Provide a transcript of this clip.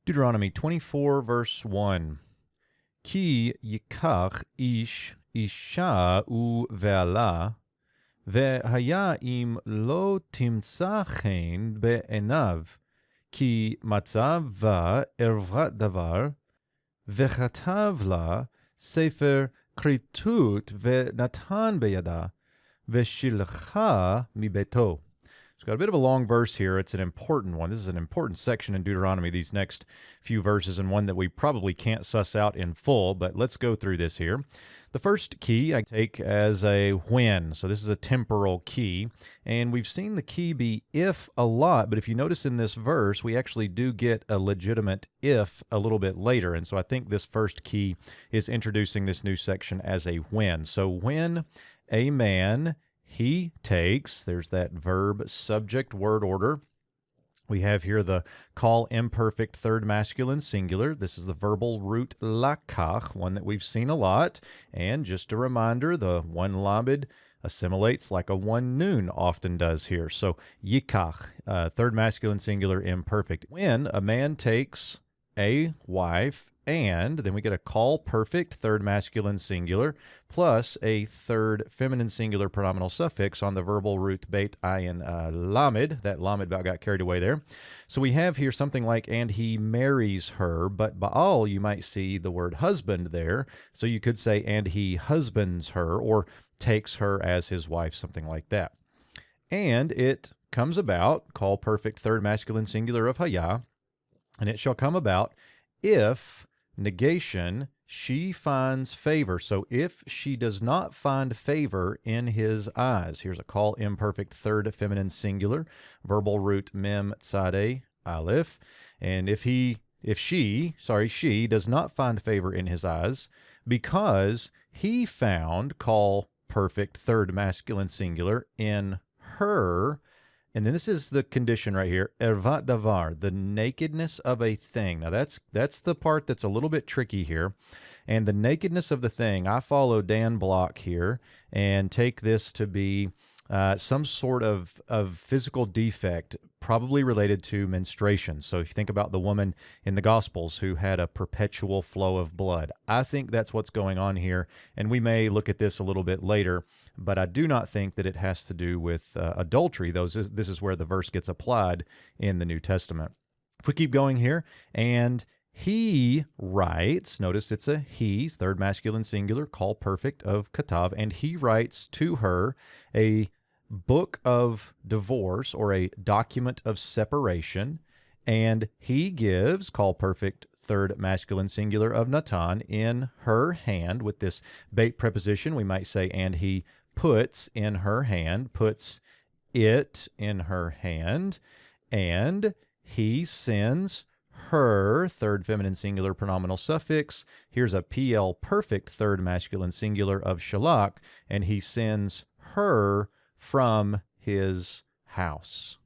Deuteronomy 24, verse 1. Ki yikach ish isha uve'ala, ve'haya im lo timtza chen be'enav, ki matzav va ervat davar, ve'chatav la sefer kritut ve'natan beyada, ve'shilcha mibeto. It's got a bit of a long verse here. It's an important one. This is an important section in Deuteronomy, these next few verses, and one that we probably can't suss out in full, but let's go through this here. The first key I take as a when. So this is a temporal key, and we've seen the key be if a lot, but if you notice in this verse, we actually do get a legitimate if a little bit later, and so I think this first key is introducing this new section as a when. So when a man he takes, there's that verb subject word order. We have here the call imperfect third masculine singular. This is the verbal root lakach, one that we've seen a lot. And just a reminder, the one labid assimilates like a one noon often does here. So yikach, third masculine singular imperfect. When a man takes a wife, and then we get a call perfect third masculine singular plus a third feminine singular pronominal suffix on the verbal root beit ayin lamed. That lamed about got carried away there. So we have here something like, and he marries her, but Baal, you might see the word husband there. So you could say, and he husbands her, or takes her as his wife, something like that. And it comes about, call perfect third masculine singular of haya, and it shall come about if negation, she finds favor. So if she does not find favor in his eyes, here's a call imperfect third feminine singular, verbal root mem tzade aleph. And if she does not find favor in his eyes, because he found, call perfect third masculine singular, in her. And then this is the condition right here, ervat davar, the nakedness of a thing. Now that's the part that's a little bit tricky here. And the nakedness of the thing, I follow Dan Block here and take this to be some sort of physical defect, probably related to menstruation. So if you think about the woman in the Gospels who had a perpetual flow of blood, I think that's what's going on here. And we may look at this a little bit later, but I do not think that it has to do with adultery. This is where the verse gets applied in the New Testament. If we keep going here, and he writes, notice it's a he, third masculine singular, call perfect of katav, and he writes to her a book of divorce or a document of separation, and he gives, call perfect third masculine singular of natan, in her hand, with this bait preposition. We might say, and he puts in her hand, puts it in her hand, and he sends her, third feminine singular pronominal suffix. Here's a PL perfect third masculine singular of shalak, and he sends her from his house.